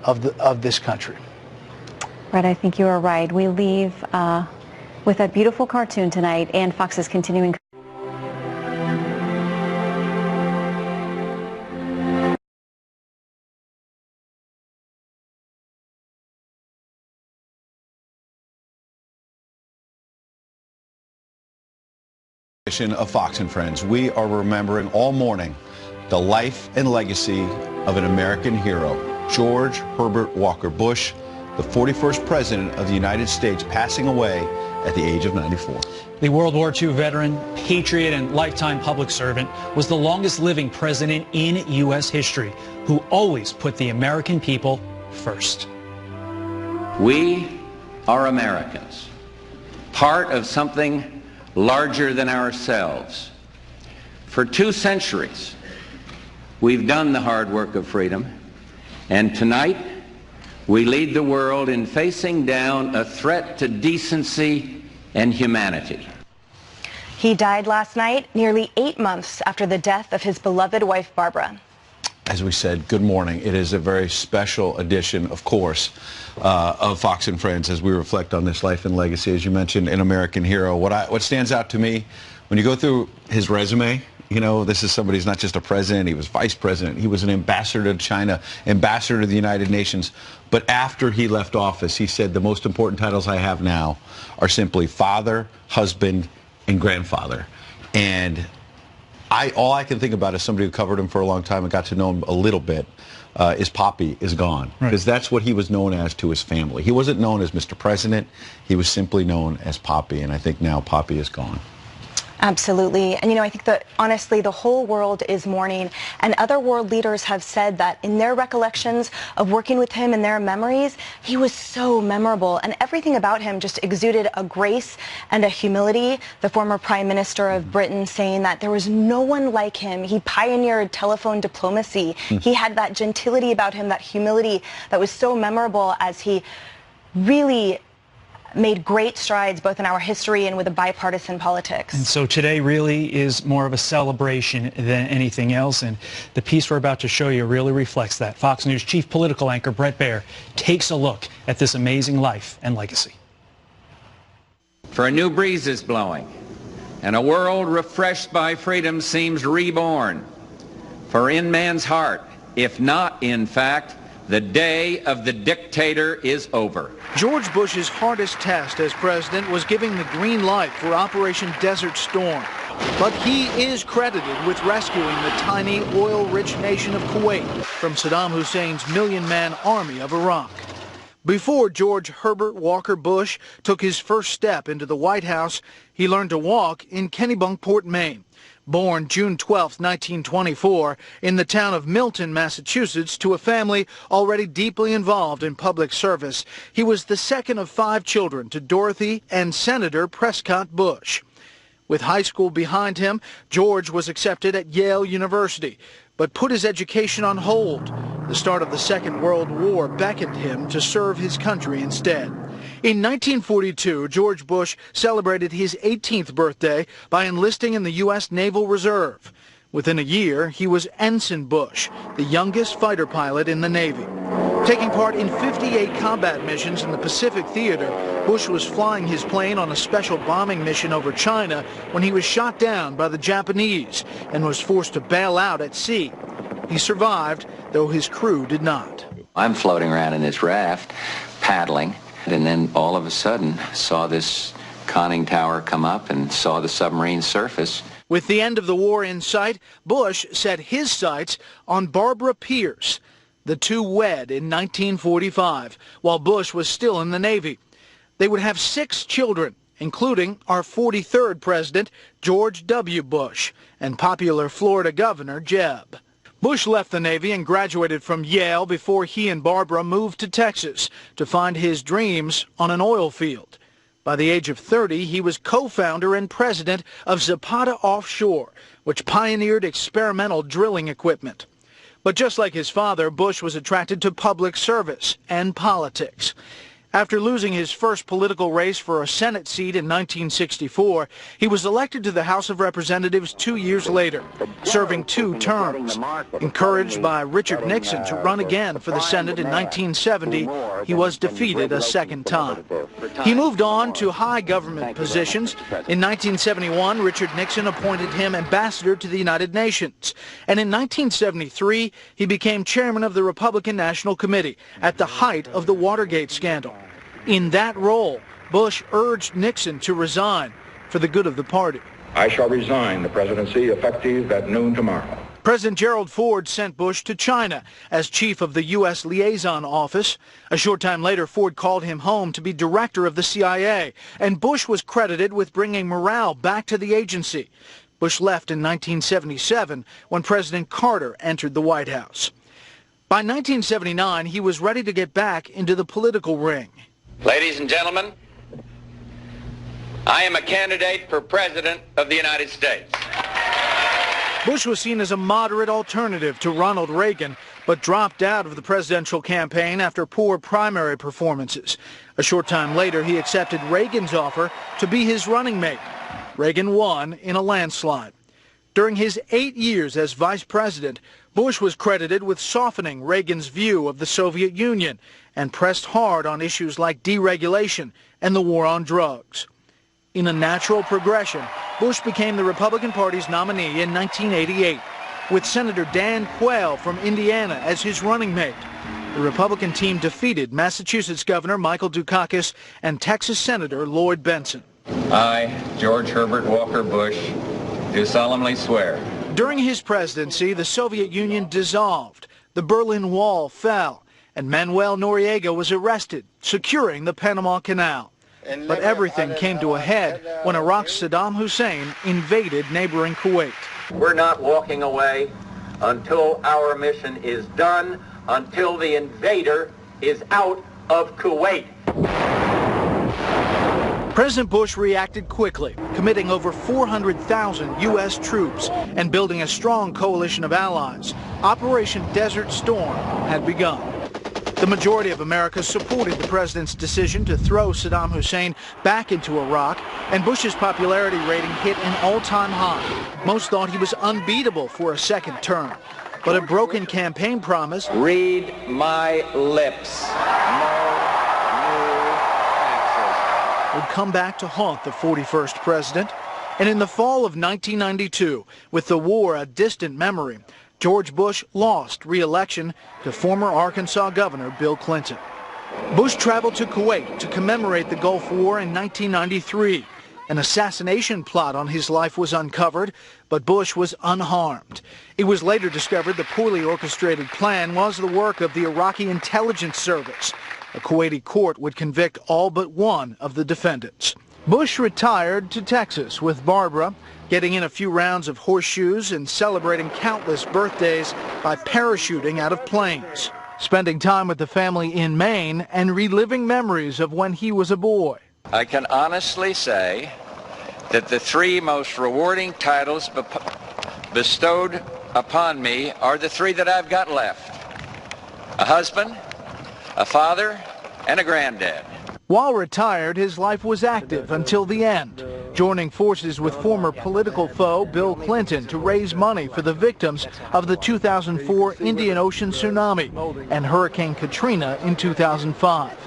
of this country. Brett, I think you are right. We leave with that beautiful cartoon tonight and Fox's continuing. Of Fox and Friends, we are remembering all morning the life and legacy of an American hero, George Herbert Walker Bush, the 41st President of the United States, passing away at the age of 94. The World War II veteran, patriot, and lifetime public servant was the longest living president in U.S. history, who always put the American people first. We are Americans, part of something larger than ourselves. For 2 centuries, we've done the hard work of freedom, and tonight we lead the world in facing down a threat to decency and humanity. He died last night, nearly 8 months after the death of his beloved wife, Barbara. As we said, good morning. It is a very special edition, of course, of Fox and Friends as we reflect on this life and legacy. As you mentioned, an American hero. What stands out to me, when you go through his resume, you know, this is somebody who's not just a president, he was vice president, he was an ambassador to China, ambassador to the United Nations. But after he left office, he said, the most important titles I have now are simply father, husband, and grandfather. And all I can think about as somebody who covered him for a long time and got to know him a little bit is Poppy is gone. Because that's what he was known as to his family. He wasn't known as Mr. President. He was simply known as Poppy. And I think now Poppy is gone. Absolutely. And, you know, I think that, honestly, the whole world is mourning. And other world leaders have said that in their recollections of working with him and their memories, he was so memorable. And everything about him just exuded a grace and a humility. The former Prime Minister of Britain saying that there was no one like him. He pioneered telephone diplomacy. He had that gentility about him, that humility that was so memorable as he really made great strides both in our history and with a bipartisan politics. And so today really is more of a celebration than anything else, and the piece we're about to show you really reflects that. Fox News chief political anchor Bret Baier takes a look at this amazing life and legacy. For a new breeze is blowing, and a world refreshed by freedom seems reborn. For in man's heart, if not in fact, the day of the dictator is over. George Bush's hardest test as president was giving the green light for Operation Desert Storm. But he is credited with rescuing the tiny, oil-rich nation of Kuwait from Saddam Hussein's million-man army of Iraq. Before George Herbert Walker Bush took his first step into the White House, he learned to walk in Kennebunkport, Maine. Born June 12, 1924, in the town of Milton, Massachusetts, to a family already deeply involved in public service, he was the second of 5 children to Dorothy and Senator Prescott Bush. With high school behind him, George was accepted at Yale University, but put his education on hold. The start of the Second World War beckoned him to serve his country instead. In 1942, George Bush celebrated his 18th birthday by enlisting in the U.S. Naval Reserve. Within a year, he was Ensign Bush, the youngest fighter pilot in the Navy. Taking part in 58 combat missions in the Pacific Theater, Bush was flying his plane on a special bombing mission over China when he was shot down by the Japanese and was forced to bail out at sea. He survived, though his crew did not. I'm floating around in this raft, paddling, and then all of a sudden saw this conning tower come up and saw the submarine surface. With the end of the war in sight, Bush set his sights on Barbara Pierce. The two wed in 1945, while Bush was still in the Navy. They would have 6 children, including our 43rd president, George W. Bush, and popular Florida Governor Jeb. Bush left the Navy and graduated from Yale before he and Barbara moved to Texas to find his dreams on an oil field. By the age of 30, he was co-founder and president of Zapata Offshore, which pioneered experimental drilling equipment. But just like his father, Bush was attracted to public service and politics. After losing his first political race for a Senate seat in 1964, he was elected to the House of Representatives 2 years later, serving 2 terms. Encouraged by Richard Nixon to run again for the Senate in 1970, he was defeated a second time. He moved on to high government positions. In 1971, Richard Nixon appointed him ambassador to the United Nations. And in 1973, he became chairman of the Republican National Committee at the height of the Watergate scandal. In that role, Bush urged Nixon to resign for the good of the party. I shall resign the presidency effective at noon tomorrow. President Gerald Ford sent Bush to China as chief of the U.S. Liaison Office. A short time later, Ford called him home to be director of the CIA, and Bush was credited with bringing morale back to the agency. Bush left in 1977 when President Carter entered the White House. By 1979, he was ready to get back into the political ring. Ladies and gentlemen, I am a candidate for President of the United States. Bush was seen as a moderate alternative to Ronald Reagan, but dropped out of the presidential campaign after poor primary performances. A short time later, he accepted Reagan's offer to be his running mate. Reagan won in a landslide. During his 8 years as vice president, Bush was credited with softening Reagan's view of the Soviet Union and pressed hard on issues like deregulation and the war on drugs. In a natural progression, Bush became the Republican Party's nominee in 1988, with Senator Dan Quayle from Indiana as his running mate. The Republican team defeated Massachusetts Governor Michael Dukakis and Texas Senator Lloyd Bentsen. I, George Herbert Walker Bush, do solemnly swear. During his presidency, the Soviet Union dissolved, the Berlin Wall fell, and Manuel Noriega was arrested, securing the Panama Canal. But everything came to a head when Iraq's Saddam Hussein invaded neighboring Kuwait. We're not walking away until our mission is done, until the invader is out of Kuwait. President Bush reacted quickly, committing over 400,000 U.S. troops and building a strong coalition of allies. Operation Desert Storm had begun. The majority of America supported the president's decision to throw Saddam Hussein back into Iraq, and Bush's popularity rating hit an all-time high. Most thought he was unbeatable for a second term. But a broken campaign promise, Read my lips. would come back to haunt the 41st president. And in the fall of 1992, with the war a distant memory, George Bush lost re-election to former Arkansas Governor Bill Clinton. Bush traveled to Kuwait to commemorate the Gulf War in 1993. An assassination plot on his life was uncovered, but Bush was unharmed. It was later discovered the poorly orchestrated plan was the work of the Iraqi intelligence service. A Kuwaiti court would convict all but one of the defendants. Bush retired to Texas with Barbara, getting in a few rounds of horseshoes and celebrating countless birthdays by parachuting out of planes, spending time with the family in Maine and reliving memories of when he was a boy. I can honestly say that the 3 most rewarding titles bestowed upon me are the 3 that I've got left: a husband, a father, and a granddad. While retired, his life was active until the end, joining forces with former political foe Bill Clinton to raise money for the victims of the 2004 Indian Ocean tsunami and Hurricane Katrina in 2005.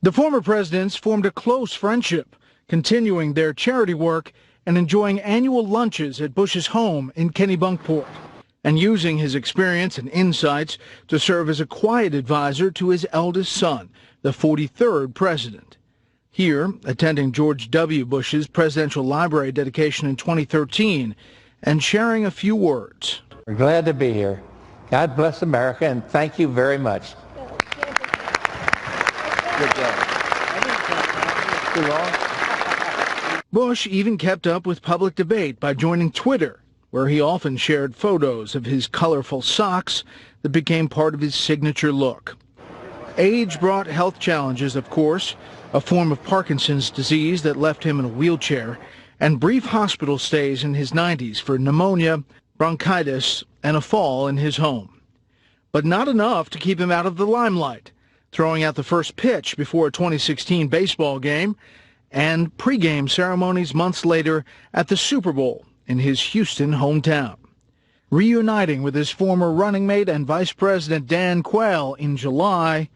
The former presidents formed a close friendship, continuing their charity work and enjoying annual lunches at Bush's home in Kennebunkport, and using his experience and insights to serve as a quiet advisor to his eldest son, the 43rd president. Here, attending George W. Bush's Presidential Library dedication in 2013 and sharing a few words. We're glad to be here. God bless America, and thank you very much. Good job. Too long? Bush even kept up with public debate by joining Twitter, where he often shared photos of his colorful socks that became part of his signature look. Age brought health challenges, of course, a form of Parkinson's disease that left him in a wheelchair, and brief hospital stays in his 90s for pneumonia, bronchitis, and a fall in his home. But not enough to keep him out of the limelight. throwing out the first pitch before a 2016 baseball game, and pregame ceremonies months later at the Super Bowl in his Houston hometown. Reuniting with his former running mate and Vice President Dan Quayle in July,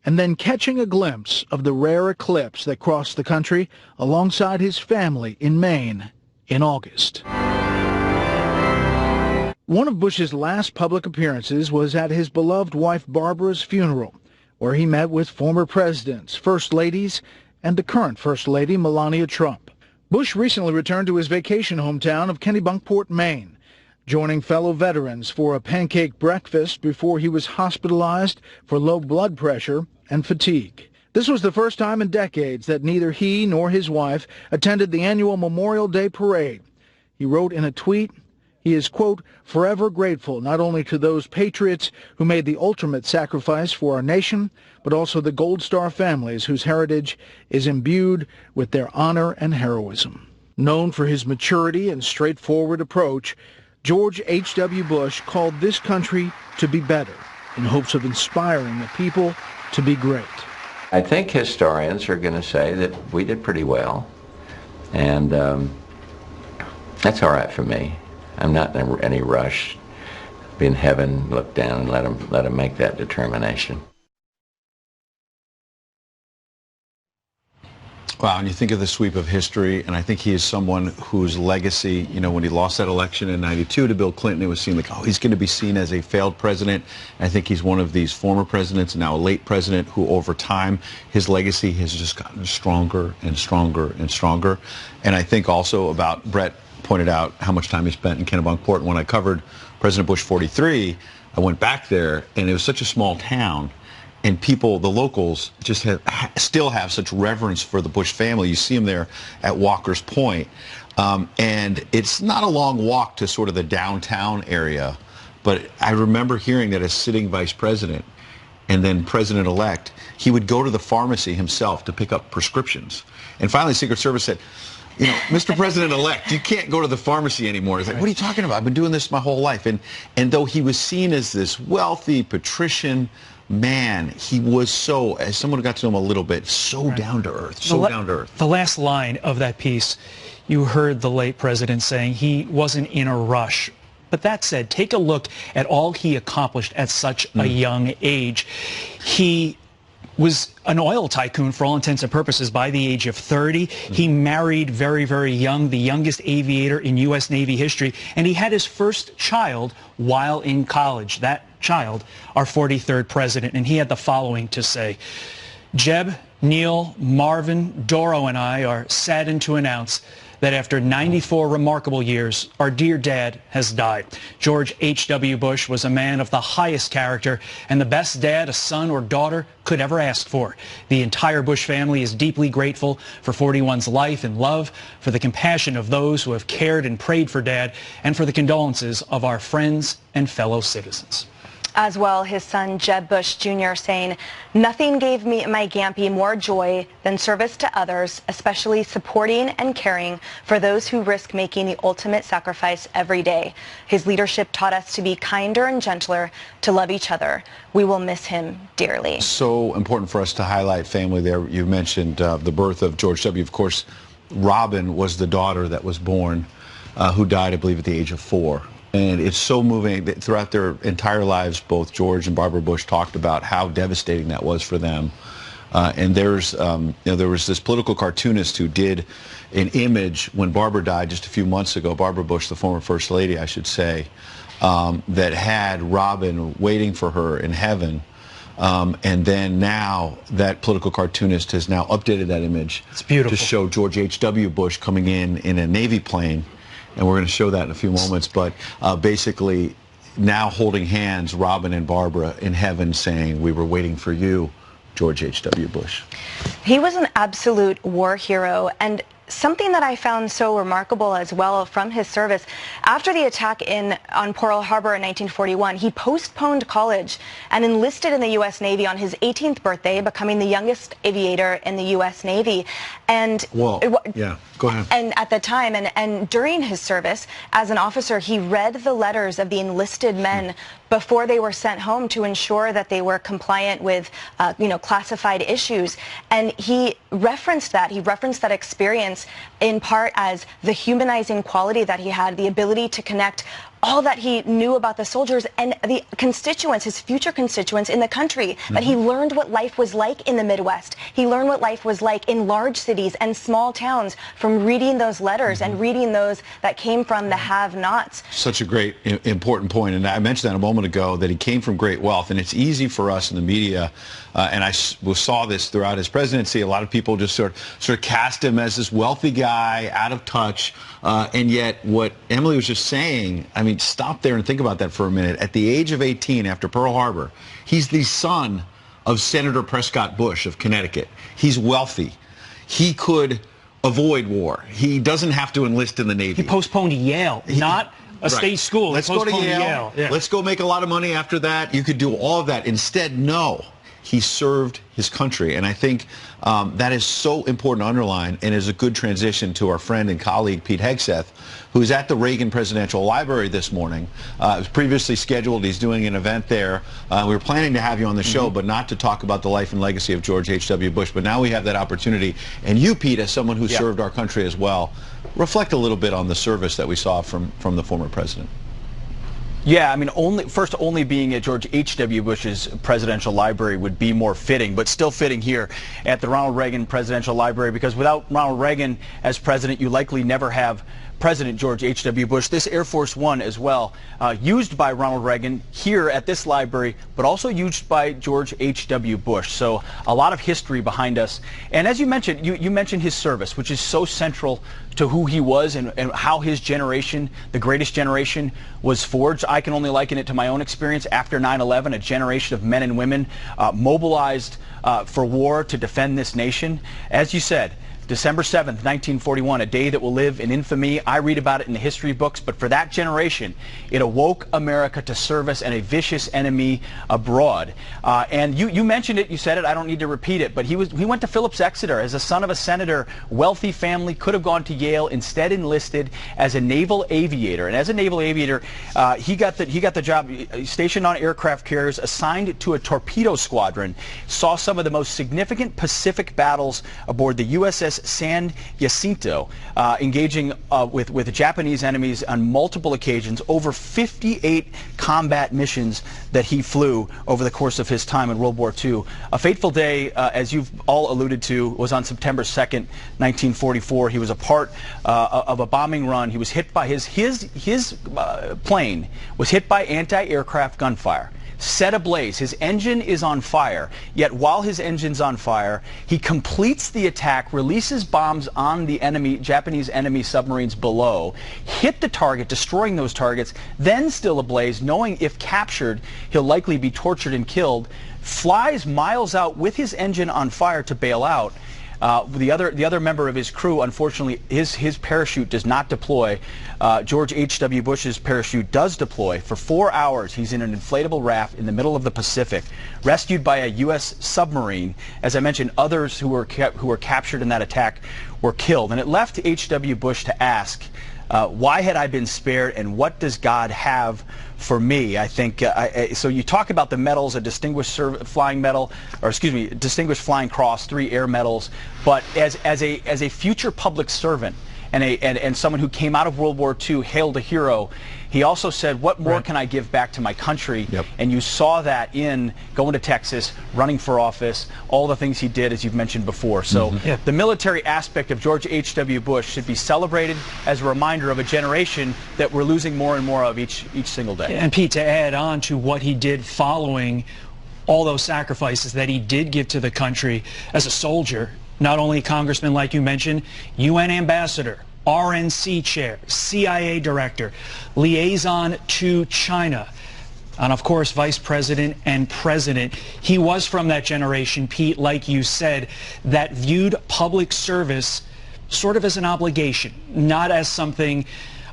and then catching a glimpse of the rare eclipse that crossed the country alongside his family in Maine in August. One of Bush's last public appearances was at his beloved wife Barbara's funeral, where he met with former presidents, first ladies, and the current First Lady, Melania Trump. Bush recently returned to his vacation hometown of Kennebunkport, Maine, joining fellow veterans for a pancake breakfast before he was hospitalized for low blood pressure and fatigue. This was the first time in decades that neither he nor his wife attended the annual Memorial Day parade. He wrote in a tweet, he is, quote, forever grateful not only to those patriots who made the ultimate sacrifice for our nation, but also the Gold Star families whose heritage is imbued with their honor and heroism. Known for his maturity and straightforward approach, George H.W. Bush called this country to be better in hopes of inspiring the people to be great. I think historians are going to say that we did pretty well, and that's all right for me. I'm not in any rush. Be in heaven, look down, and let him make that determination. Wow, and you think of the sweep of history, and I think he is someone whose legacy, you know, when he lost that election in '92 to Bill Clinton, it was seen like, oh, he's going to be seen as a failed president. And I think he's one of these former presidents, now a late president, who over time, his legacy has just gotten stronger and stronger and stronger. And I think also about, Brett pointed out how much time he spent in Kennebunkport. And when I covered President Bush 43, I went back there, and it was such a small town. And people, the locals, just still have such reverence for the Bush family. You see them there at Walker's Point. And it's not a long walk to sort of the downtown area. But I remember hearing that as sitting vice president and then president-elect, he would go to the pharmacy himself to pick up prescriptions. And finally, Secret Service said, you know, Mr. President-elect, you can't go to the pharmacy anymore. He's like, what are you talking about? I've been doing this my whole life. And though he was seen as this wealthy patrician man, he was so, as someone who got to know him a little bit, so down to earth, so down to earth. The last line of that piece, you heard the late president saying he wasn't in a rush. But that said, take a look at all he accomplished at such a young age. He was an oil tycoon for all intents and purposes by the age of 30. He married very, very young, the youngest aviator in U.S. Navy history, and he had his first child while in college. That child, our 43rd president, and he had the following to say: Jeb, Neil, Marvin, Doro, and I are saddened to announce that after 94 remarkable years, our dear dad has died. George H.W. Bush was a man of the highest character and the best dad a son or daughter could ever ask for. The entire Bush family is deeply grateful for 41's life and love, for the compassion of those who have cared and prayed for Dad, and for the condolences of our friends and fellow citizens. As well, his son Jeb Bush Jr. saying, nothing gave me my Gampy more joy than service to others, especially supporting and caring for those who risk making the ultimate sacrifice every day. His leadership taught us to be kinder and gentler, to love each other. We will miss him dearly. So important for us to highlight family there. You mentioned the birth of George W. Of course, Robin was the daughter that was born, who died, I believe, at the age of 4. And it's so moving that throughout their entire lives, both George and Barbara Bush talked about how devastating that was for them. And there's, there was this political cartoonist who did an image when Barbara died just a few months ago, Barbara Bush, the former First Lady, I should say, that had Robin waiting for her in heaven. And then now that political cartoonist has now updated that image to show George H.W. Bush coming in a Navy plane. And we're going to show that in a few moments, but basically now holding hands, Robin and Barbara in heaven, saying, we were waiting for you, George H.W. Bush. He was an absolute war hero, and something that I found so remarkable as well from his service, after the attack on Pearl Harbor in 1941, he postponed college and enlisted in the U.S. Navy on his 18th birthday, becoming the youngest aviator in the U.S. Navy. And yeah, go ahead. And at the time, and during his service as an officer, he read the letters of the enlisted men before they were sent home to ensure that they were compliant with, classified issues. And he referenced that. He referenced that experience in part as the humanizing quality that he had, the ability to connect all that he knew about the soldiers and the constituents, his future constituents in the country, that he learned what life was like in the Midwest. He learned what life was like in large cities and small towns from reading those letters and reading those that came from the have-nots. Such a great, important point. And I mentioned that a moment ago, that he came from great wealth. And it's easy for us in the media, and I saw this throughout his presidency, a lot of people just sort of cast him as this wealthy guy, out of touch. And yet what Emily was just saying, I mean, stop there and think about that for a minute. At the age of 18, after Pearl Harbor, he's the son of Senator Prescott Bush of Connecticut. He's wealthy. He could avoid war. He doesn't have to enlist in the Navy. He postponed Yale, not a state school. Let's go to Yale. Yeah. Let's go make a lot of money after that. You could do all of that. Instead, no. He served his country, and I think that is so important to underline, and is a good transition to our friend and colleague Pete Hegseth, who's at the Reagan Presidential Library this morning. It was previously scheduled. He's doing an event there. We were planning to have you on the show, but not to talk about the life and legacy of George H.W. Bush. But now we have that opportunity, and you, Pete, as someone who served our country as well, reflect a little bit on the service that we saw from the former president. Yeah, I mean, only being at George H.W. Bush's Presidential Library would be more fitting, but still fitting here at the Ronald Reagan Presidential Library, because without Ronald Reagan as president, you likely never have President George H.W. Bush. This Air Force One as well, used by Ronald Reagan here at this library, but also used by George H.W. Bush. So a lot of history behind us. And as you mentioned, you mentioned his service, which is so central to who he was and how his generation, the greatest generation, was forged. I can only liken it to my own experience after 9/11, a generation of men and women mobilized for war to defend this nation. As you said, December 7th, 1941, a day that will live in infamy. I read about it in the history books, but for that generation, it awoke America to service and a vicious enemy abroad. And you mentioned it, you said it, I don't need to repeat it, but he went to Phillips Exeter as a son of a senator, wealthy family, could have gone to Yale, instead enlisted as a naval aviator. And as a naval aviator, he got the job stationed on aircraft carriers, assigned to a torpedo squadron, saw some of the most significant Pacific battles aboard the USS San Jacinto, engaging with Japanese enemies on multiple occasions, over 58 combat missions that he flew over the course of his time in World War II. A fateful day, as you've all alluded to, was on September 2nd, 1944. He was a part of a bombing run. He was hit by his plane was hit by anti-aircraft gunfire, set ablaze. His engine is on fire, yet while his engine's on fire, he completes the attack, releases bombs on the Japanese enemy submarines below, hit the target, destroying those targets, then still ablaze, knowing if captured, he'll likely be tortured and killed, flies miles out with his engine on fire to bail out. The other member of his crew, unfortunately, his parachute does not deploy. George H.W. Bush's parachute does deploy. For 4 hours, he's in an inflatable raft in the middle of the Pacific, rescued by a U.S. submarine. As I mentioned, others who were captured in that attack were killed. And it left H.W. Bush to ask, why had I been spared, and what does God have for me? I think so. You talk about the medals, a Distinguished Flying Medal, or excuse me, Distinguished Flying Cross, 3 air medals. But as a future public servant and someone who came out of World War II, hailed a hero, he also said, what more can I give back to my country? Yep. And you saw that in going to Texas, running for office, all the things he did, as you've mentioned before. So the military aspect of George H.W. Bush should be celebrated as a reminder of a generation that we're losing more and more of each single day. And Pete, to add on to what he did following all those sacrifices that he did give to the country as a soldier, not only congressman, like you mentioned, UN ambassador, RNC chair, CIA director, liaison to China, and of course vice president and president. He was from that generation, Pete, like you said, that viewed public service sort of as an obligation, not as something,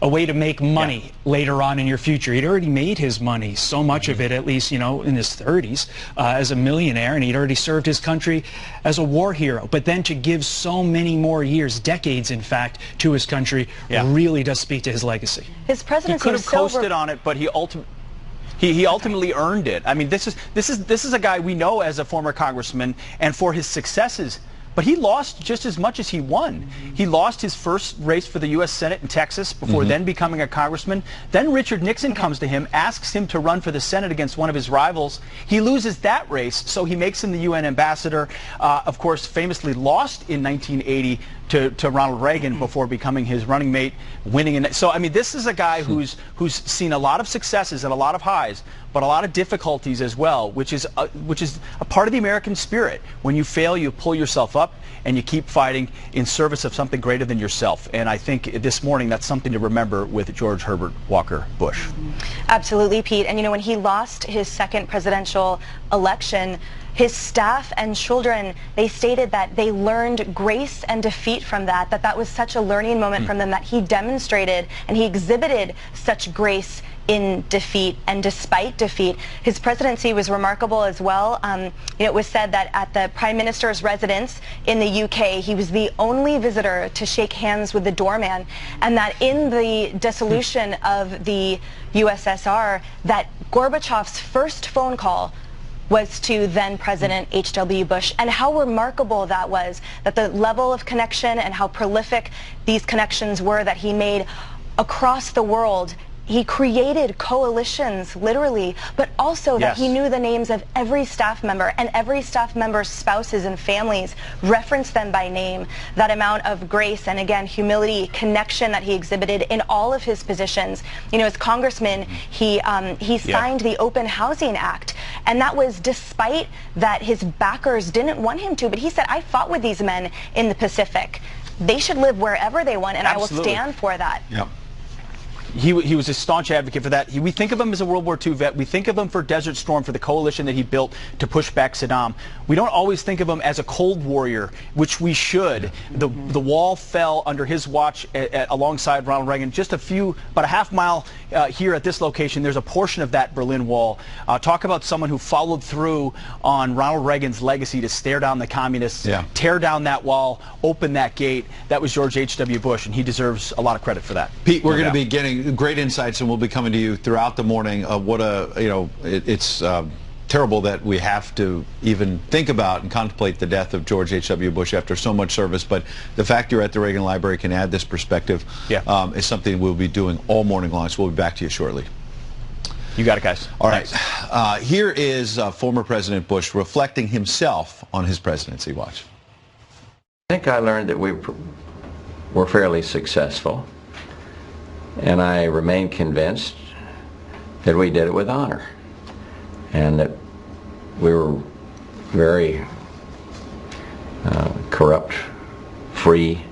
a way to make money later on in your future. He'd already made his money, so much of it, at least, you know, in his 30s, as a millionaire, and he'd already served his country as a war hero. But then to give so many more years, decades, in fact, to his country really does speak to his legacy. His presidency he could have coasted on it, but he ultimately... He ultimately earned it. I mean, this is a guy we know as a former congressman, and for his successes. But he lost just as much as he won. He lost his first race for the U.S. Senate in Texas before then becoming a congressman. Then Richard Nixon comes to him, asks him to run for the Senate against one of his rivals. He loses that race, so he makes him the UN ambassador. Of course, famously lost in 1980 to Ronald Reagan before becoming his running mate, winning. So, I mean, this is a guy who's seen a lot of successes and a lot of highs, but a lot of difficulties as well, which is a part of the American spirit. When you fail, you pull yourself up and you keep fighting in service of something greater than yourself. And I think this morning that's something to remember with George Herbert Walker Bush. Absolutely, Pete. And you know, when he lost his second presidential election, his staff and children, they stated that they learned grace and defeat from that, that was such a learning moment from them, that he demonstrated and he exhibited such grace in defeat and despite defeat. His presidency was remarkable as well. You know, it was said that at the Prime Minister's residence in the UK, he was the only visitor to shake hands with the doorman, and that in the dissolution of the USSR, that Gorbachev's first phone call was to then President H.W. Bush, and how remarkable that was, that the level of connection and how prolific these connections were that he made across the world. He created coalitions, literally, but also that he knew the names of every staff member, and every staff member's spouses and families, referenced them by name. That amount of grace and, again, humility, connection that he exhibited in all of his positions. You know, as congressman, he signed the Open Housing Act, and that was despite that his backers didn't want him to, but he said, I fought with these men in the Pacific. They should live wherever they want, and I will stand for that. Yep. He was a staunch advocate for that. We think of him as a World War II vet. We think of him for Desert Storm, for the coalition that he built to push back Saddam. We don't always think of him as a Cold Warrior, which we should. The wall fell under his watch alongside Ronald Reagan. Just about a half mile here at this location, there's a portion of that Berlin Wall. Talk about someone who followed through on Ronald Reagan's legacy to stare down the communists, tear down that wall, open that gate. That was George H.W. Bush, and he deserves a lot of credit for that. Pete, we're going to be getting great insights, and we'll be coming to you throughout the morning. It's terrible that we have to even think about and contemplate the death of George H.W. Bush after so much service, but the fact you're at the Reagan Library can add this perspective is something we'll be doing all morning long, so we'll be back to you shortly. You got it, guys. All right. Here is former President Bush reflecting himself on his presidency. Watch. I think I learned that we were fairly successful, and I remain convinced that we did it with honor, and that we were very corrupt-free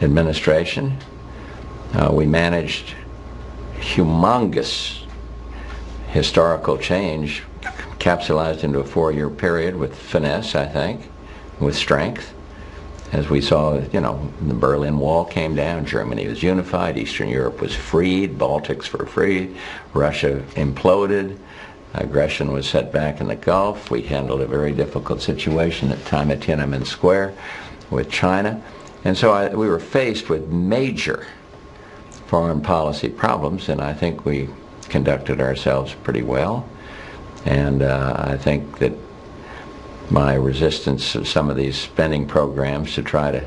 administration. We managed humongous historical change, capsulized into a 4-year period with finesse, I think, with strength. As we saw, you know, the Berlin Wall came down, Germany was unified, Eastern Europe was freed, Baltics were freed, Russia imploded, aggression was set back in the Gulf. We handled a very difficult situation at the time at Tiananmen Square with China. And so we were faced with major foreign policy problems, and I think we conducted ourselves pretty well. And I think that my resistance of some of these spending programs to try to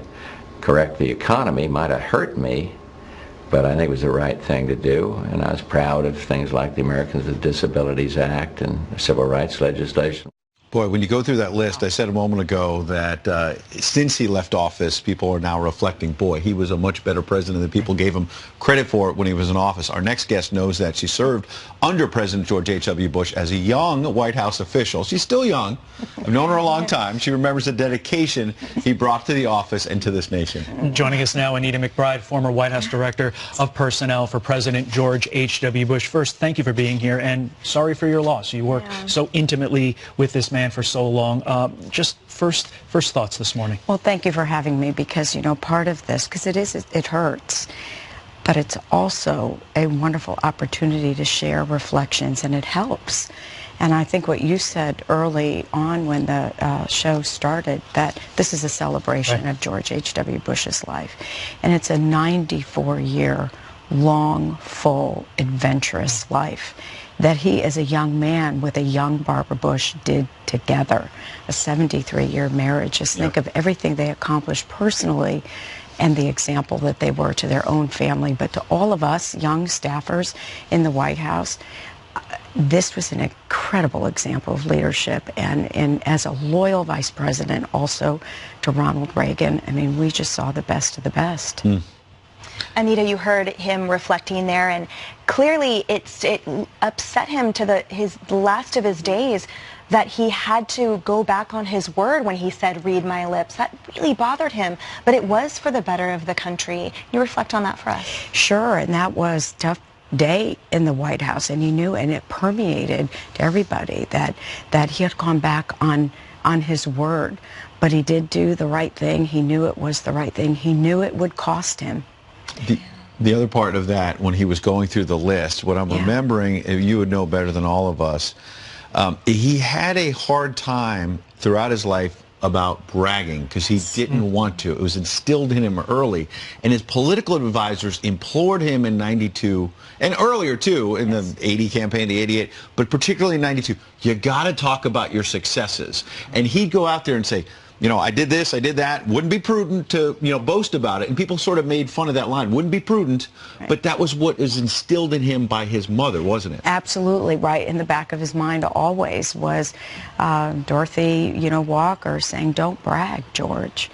correct the economy might have hurt me, but I think it was the right thing to do, and I was proud of things like the Americans with Disabilities Act and civil rights legislation. Boy, when you go through that list, I said a moment ago that since he left office, people are now reflecting, boy, he was a much better president than people gave him credit for when he was in office. Our next guest knows that. She served under President George H.W. Bush as a young White House official. She's still young. I've known her a long time. She remembers the dedication he brought to the office and to this nation. Joining us now, Anita McBride, former White House Director of Personnel for President George H.W. Bush. First, thank you for being here, and sorry for your loss. You worked so intimately with this man for so long. Just first thoughts this morning. Well, thank you for having me, because, you know, part of this, because it hurts, but it's also a wonderful opportunity to share reflections, and it helps. And I think what you said early on when the show started, that this is a celebration of George H.W. Bush's life. And it's a 94-year long, full, adventurous life. that he as a young man with a young Barbara Bush did together. A 73-year marriage. Just think of everything they accomplished personally and the example that they were to their own family, but to all of us young staffers in the White House. This was an incredible example of leadership, and as a loyal vice president also to Ronald Reagan, I mean, we just saw the best of the best. Anita, you heard him reflecting there, and clearly it upset him to the last of his days that he had to go back on his word when he said, "Read my lips." That really bothered him, but it was for the better of the country. You reflect on that for us? Sure, and that was tough day in the White House, and he knew, and it permeated to everybody that he had gone back on his word, but he did do the right thing. He knew it was the right thing. He knew it would cost him. The other part of that, when he was going through the list, what I'm remembering, you would know better than all of us, he had a hard time throughout his life about bragging because he didn't want to. It was instilled in him early, and his political advisors implored him in '92 and earlier too, in the '80 campaign, the '88, but particularly in '92, you got to talk about your successes. And he'd go out there and say, you know, I did this, I did that. Wouldn't be prudent to, you know, boast about it. And people sort of made fun of that line. Wouldn't be prudent, but that was what was instilled in him by his mother, wasn't it? Absolutely right. In the back of his mind always was Dorothy, you know, Walker saying, "Don't brag, George."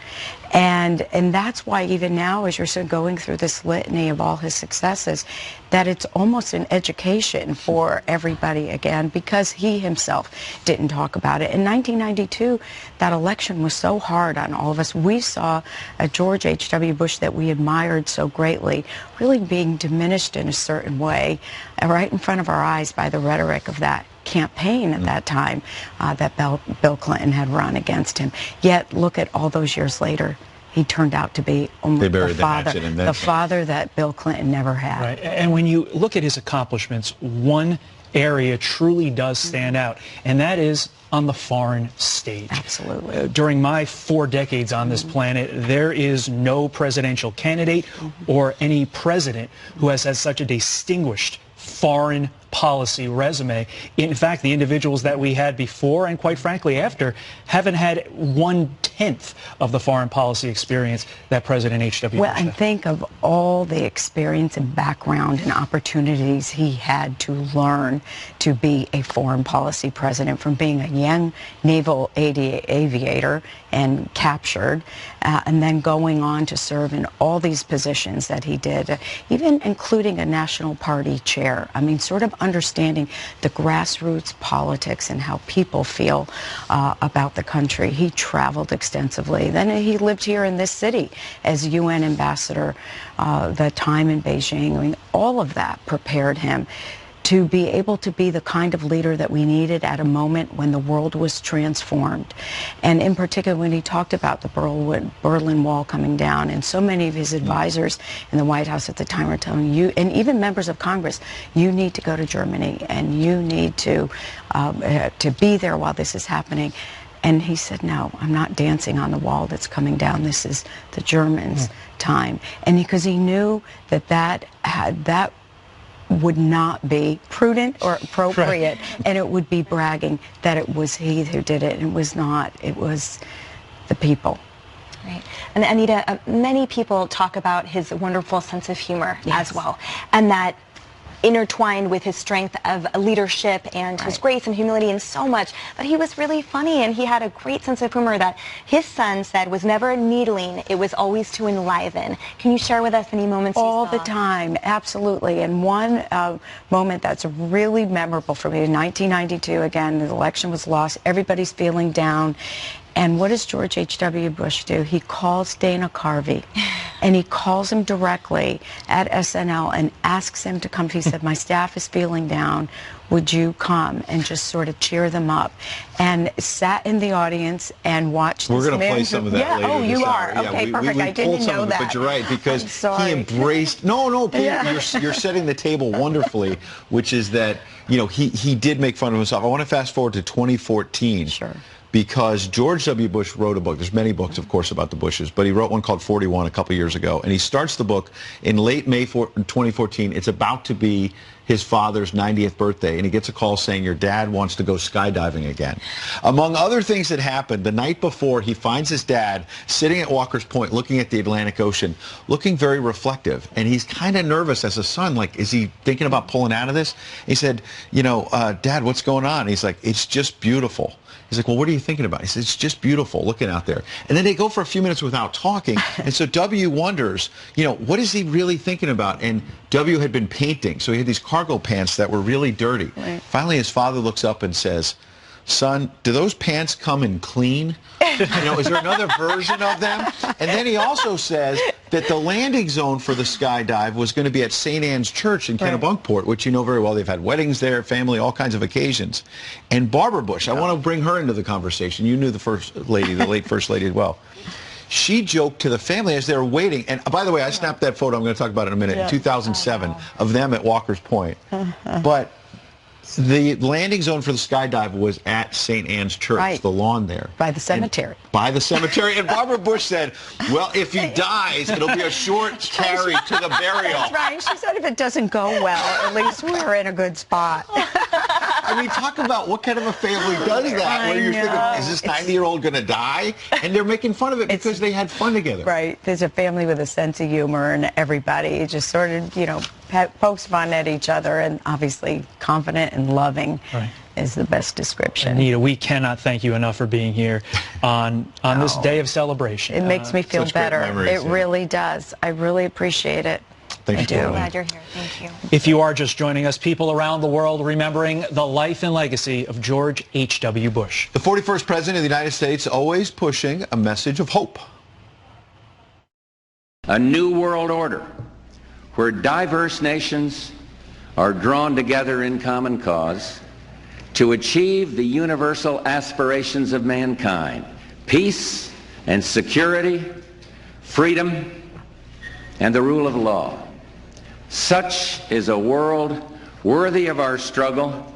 And that's why even now, as you're sort of going through this litany of all his successes, that it's almost an education for everybody again, because he himself didn't talk about it. In 1992, that election was so hard on all of us. We saw a George H.W. Bush that we admired so greatly really being diminished in a certain way right in front of our eyes by the rhetoric of that campaign at that time that Bill Clinton had run against him. Yet look at all those years later, he turned out to be the father that Bill Clinton never had. Right. And when you look at his accomplishments, one area truly does stand out, and that is on the foreign stage. Absolutely. During my 4 decades on this planet, there is no presidential candidate or any president who has had such a distinguished foreign policy resume. In fact, the individuals that we had before and quite frankly after haven't had 1/10 of the foreign policy experience that President H.W. Bush had. And think of all the experience and background and opportunities he had to learn to be a foreign policy president, from being a young naval aviator and captured, and then going on to serve in all these positions that he did, even including a national party chair. I mean, sort of understanding the grassroots politics and how people feel about the country. He traveled extensively. Then he lived here in this city as UN ambassador, the time in Beijing. I mean, all of that prepared him to be able to be the kind of leader that we needed at a moment when the world was transformed. And in particular, when he talked about the Berlin Wall coming down, and so many of his advisors in the White House at the time were telling you, and even members of Congress, you need to go to Germany and you need to be there while this is happening. And he said, no, I'm not dancing on the wall that's coming down. This is the Germans' time. And because he knew that would not be prudent or appropriate, and it would be bragging that it was he who did it, and it was not. It was the people. Right. And Anita, many people talk about his wonderful sense of humor as well, and that intertwined with his strength of leadership and his grace and humility and so much, but he was really funny, and he had a great sense of humor that his son said was never needling, it was always to enliven. Can you share with us any moments all the time? Absolutely. And one moment that's really memorable for me in 1992, again, the election was lost, everybody's feeling down. And what does George H.W. Bush do? He calls Dana Carvey, and he calls him directly at SNL and asks him to come. He said, my staff is feeling down. Would you come and just sort of cheer them up? And sat in the audience and watched this. We're going to play some of that later. Oh, you are? Yeah, okay, perfect. I didn't know that. But you're right, because he embraced... No, Pete, you're setting the table wonderfully, which is that, you know, he did make fun of himself. I want to fast forward to 2014. Sure. Because George W. Bush wrote a book. There's many books, of course, about the Bushes, but he wrote one called 41 a couple years ago, and he starts the book in late May 2014. It's about to be his father's 90th birthday, and he gets a call saying your dad wants to go skydiving again. Among other things that happened, the night before, he finds his dad sitting at Walker's Point looking at the Atlantic Ocean, looking very reflective, and he's kind of nervous as a son, like, is he thinking about pulling out of this? He said, you know, Dad, what's going on? He's like, it's just beautiful. He's like, well, what are you thinking about? He says, it's just beautiful looking out there. And then they go for a few minutes without talking. And so W wonders, you know, what is he really thinking about? And W had been painting. So he had these cargo pants that were really dirty. Right. Finally, his father looks up and says, son, do those pants come in clean? You know, is there another version of them? And then he also says that the landing zone for the skydive was going to be at St. Anne's Church in Kennebunkport, which you know very well. They've had weddings there, family, all kinds of occasions. And Barbara Bush, I want to bring her into the conversation. You knew the first lady, the late first lady as well. She joked to the family as they were waiting. And by the way, I snapped that photo. I'm going to talk about it in a minute. In 2007, of them at Walker's Point. But the landing zone for the skydive was at St. Anne's Church, the lawn there. By the cemetery. By the cemetery. And Barbara Bush said, well, if he dies, it'll be a short carry to the burial. That's right. She said if it doesn't go well, at least we're in a good spot. I mean, talk about what kind of a family does that, where you're thinking, is this 90-year-old going to die? And they're making fun of it because they had fun together. Right. There's a family with a sense of humor, and everybody just sort of, you know, pokes fun at each other, and obviously confident and loving is the best description. Anita, we cannot thank you enough for being here on this day of celebration. It makes me feel better. It really does. I really appreciate it. Thank you. I'm glad you're here. Thank you. If you are just joining us, people around the world remembering the life and legacy of George H.W. Bush. The 41st President of the United States, always pushing a message of hope. A new world order where diverse nations are drawn together in common cause to achieve the universal aspirations of mankind: peace and security, freedom, and the rule of law. Such is a world worthy of our struggle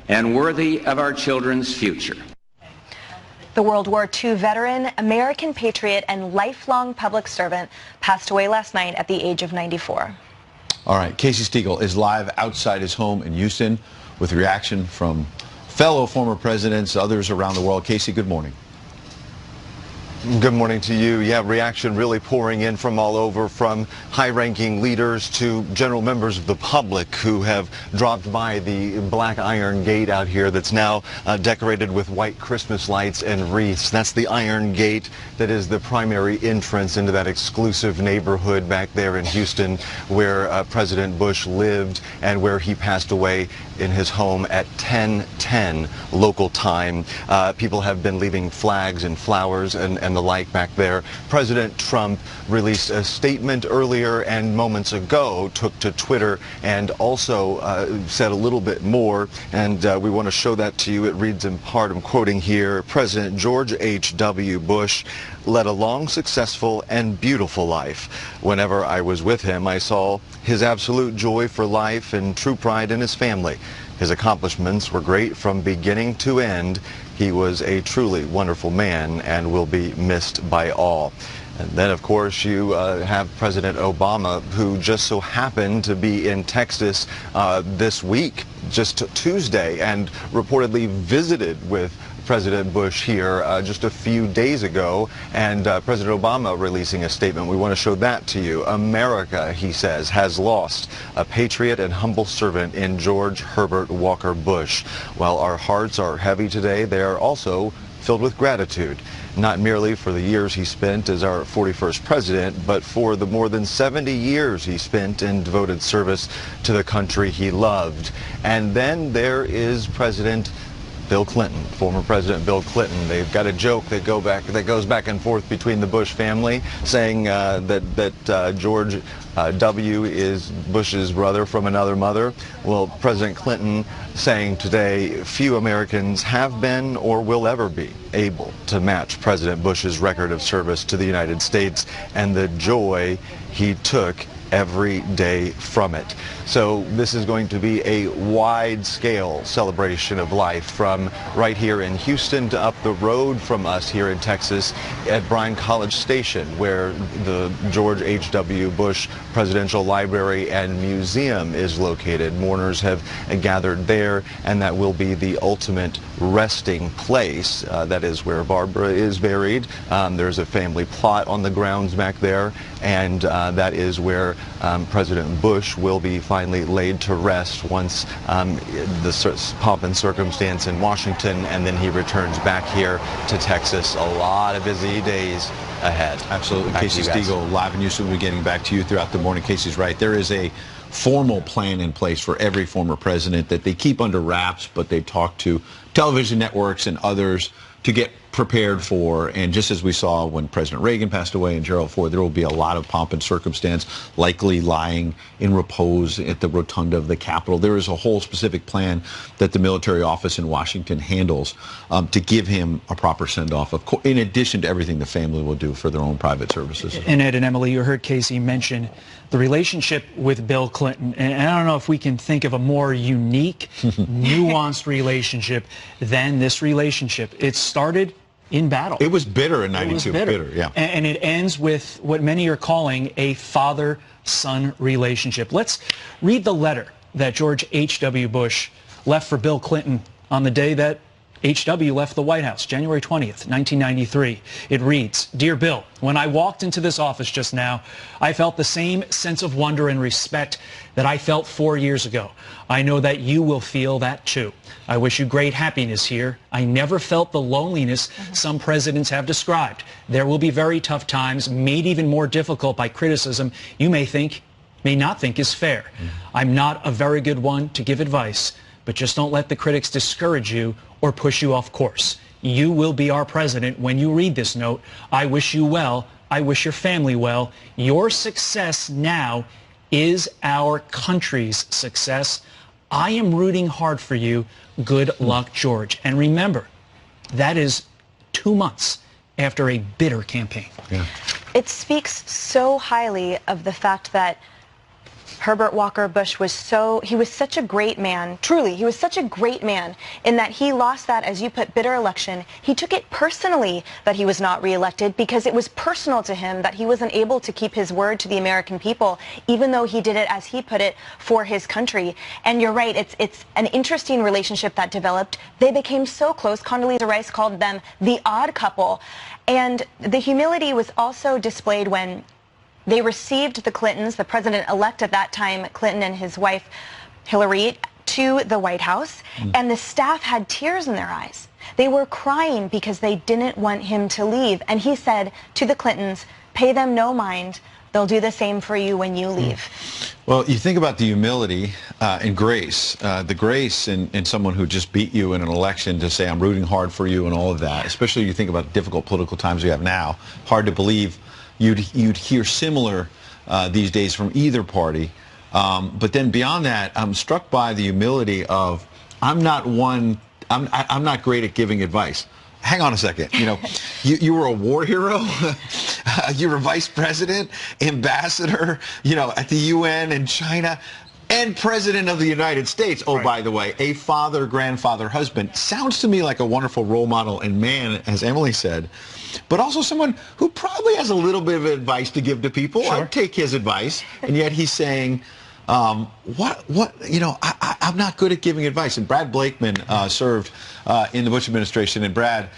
and worthy of our children's future. The World War II veteran, American patriot, and lifelong public servant passed away last night at the age of 94. All right, Casey Stegall is live outside his home in Houston with reaction from fellow former presidents, others around the world. Casey, good morning. Good morning to you. Yeah, reaction really pouring in from all over, from high-ranking leaders to general members of the public who have dropped by the Black Iron Gate out here that's now decorated with white Christmas lights and wreaths. That's the Iron Gate that is the primary entrance into that exclusive neighborhood back there in Houston where President Bush lived and where he passed away in his home at 10:10 local time. People have been leaving flags and flowers and the like back there. President Trump released a statement earlier and moments ago took to Twitter and also said a little bit more, and we want to show that to you. It reads in part, I'm quoting here, President George H.W. Bush led a long, successful, and beautiful life. Whenever I was with him, I saw his absolute joy for life and true pride in his family. His accomplishments were great from beginning to end. He was a truly wonderful man and will be missed by all. And then, of course, you have President Obama, who just so happened to be in Texas this week, just Tuesday, and reportedly visited with President Bush here just a few days ago, and President Obama releasing a statement. We want to show that to you. America, he says, has lost a patriot and humble servant in George Herbert Walker Bush. While our hearts are heavy today, they are also filled with gratitude, not merely for the years he spent as our 41st president, but for the more than 70 years he spent in devoted service to the country he loved. And then there is President Bill Clinton, former President Bill Clinton. They've got a joke that goes back and forth between the Bush family, saying that George W. is Bush's brother from another mother. Well, President Clinton saying today, few Americans have been or will ever be able to match President Bush's record of service to the United States and the joy he took every day from it. So this is going to be a wide-scale celebration of life from right here in Houston to up the road from us here in Texas at Bryan College Station, where the George H.W. Bush Presidential Library and Museum is located. Mourners have gathered there, and that will be the ultimate resting place. That is where Barbara is buried. There's a family plot on the grounds back there, and that is where President Bush will be finally laid to rest once the pomp and circumstance in Washington, and then he returns back here to Texas. A lot of busy days ahead. Absolutely. Casey Stegall, live in Houston. We'll be getting back to you throughout the morning. Casey's right. There is a formal plan in place for every former president that they keep under wraps, but they talk to television networks and others to get prepared for. And just as we saw when President Reagan passed away and Gerald Ford, there will be a lot of pomp and circumstance, likely lying in repose at the rotunda of the Capitol. There is a whole specific plan that the military office in Washington handles to give him a proper send-off, in addition to everything the family will do for their own private services. And Ed and Emily, you heard Casey mention the relationship with Bill Clinton. And I don't know if we can think of a more unique, nuanced relationship than this relationship. It started in battle. It was bitter in 92. Bitter, yeah. And it ends with what many are calling a father-son relationship. Let's read the letter that George H.W. Bush left for Bill Clinton on the day that H.W. left the White House, January 20th, 1993. It reads, "Dear Bill, when I walked into this office just now, I felt the same sense of wonder and respect that I felt 4 years ago. I know that you will feel that too. I wish you great happiness here. I never felt the loneliness some presidents have described. There will be very tough times, made even more difficult by criticism you may not think is fair. I'm not a very good one to give advice, but just don't let the critics discourage you or push you off course. You will be our president when you read this note. I wish you well. I wish your family well. Your success now is our country's success. I am rooting hard for you. Good luck, George." And remember, that is 2 months after a bitter campaign. Yeah. It speaks so highly of the fact that Herbert Walker Bush was such a great man. Truly, he was such a great man in that he lost that, as you put, bitter election. He took it personally that he was not reelected because it was personal to him that he wasn't able to keep his word to the American people, even though he did it, as he put it, for his country. And you're right, it's an interesting relationship that developed. They became so close. Condoleezza Rice called them the odd couple. And the humility was also displayed when they received the Clintons, the president-elect at that time, Clinton, and his wife, Hillary, to the White House, and the staff had tears in their eyes. They were crying because they didn't want him to leave. And he said to the Clintons, "Pay them no mind. They'll do the same for you when you leave." Well, you think about the humility and grace, the grace in someone who just beat you in an election to say, "I'm rooting hard for you," and all of that, especially you think about the difficult political times we have now. Hard to believe you'd hear similar these days from either party. But then beyond that, I'm struck by the humility of, I'm not great at giving advice. Hang on a second. You know, you were a war hero. You were vice president, ambassador, at the UN and China, and president of the United States. Oh, right. By the way, a father, grandfather, husband. Sounds to me like a wonderful role model and man, as Emily said, but also someone who probably has a little bit of advice to give to people. Sure. I'd take his advice, and yet he's saying, I'm not good at giving advice. And Brad Blakeman served in the Bush administration. And Brad,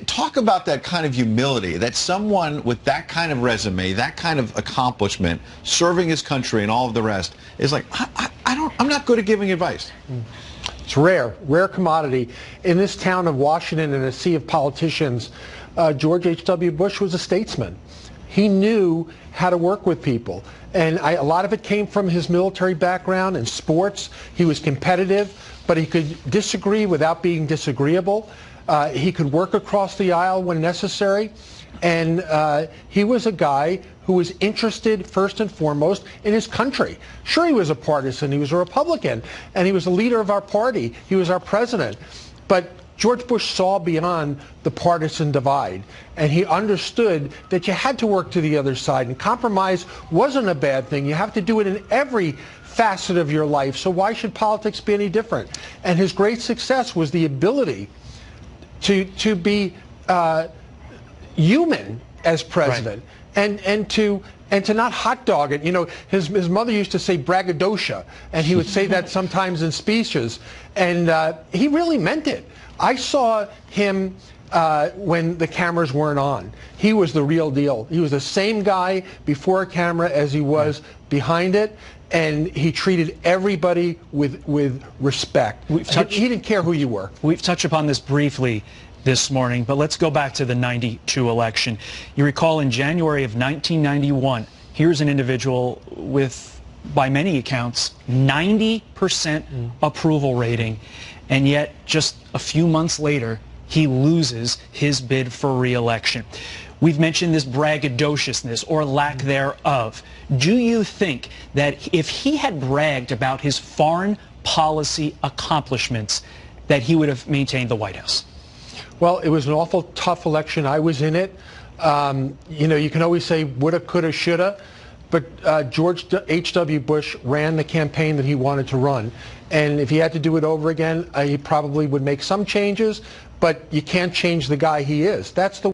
talk about that kind of humility, that someone with that kind of resume, that kind of accomplishment, serving his country and all of the rest, is like, I'm not good at giving advice. It's rare commodity. In this town of Washington, in a sea of politicians, George H.W. Bush was a statesman. He knew how to work with people. And a lot of it came from his military background and sports. He was competitive, but he could disagree without being disagreeable. He could work across the aisle when necessary. And he was a guy who was interested, first and foremost, in his country. Sure, he was a partisan. He was a Republican. And he was a leader of our party. He was our president. But George Bush saw beyond the partisan divide, and he understood that you had to work to the other side, and compromise wasn't a bad thing. You have to do it in every facet of your life, so why should politics be any different? And his great success was the ability to be human as president, right. and to not hot dog it. You know, his mother used to say braggadocio, and he would say that sometimes in speeches, and he really meant it. I saw him when the cameras weren't on. He was the real deal. He was the same guy before a camera as he was behind it, and he treated everybody with respect. He didn't care who you were. We've touched upon this briefly this morning, but let's go back to the '92 election. You recall in January of 1991, here's an individual with, by many accounts, 90% approval rating, and yet just a few months later, he loses his bid for re-election. We've mentioned this braggadociousness or lack thereof. Do you think that if he had bragged about his foreign policy accomplishments, that he would have maintained the White House? Well, it was an awful tough election. I was in it. You know, you can always say woulda, coulda, shoulda, but George H.W. Bush ran the campaign that he wanted to run. And if he had to do it over again, he probably would make some changes, but you can't change the guy he is. That's the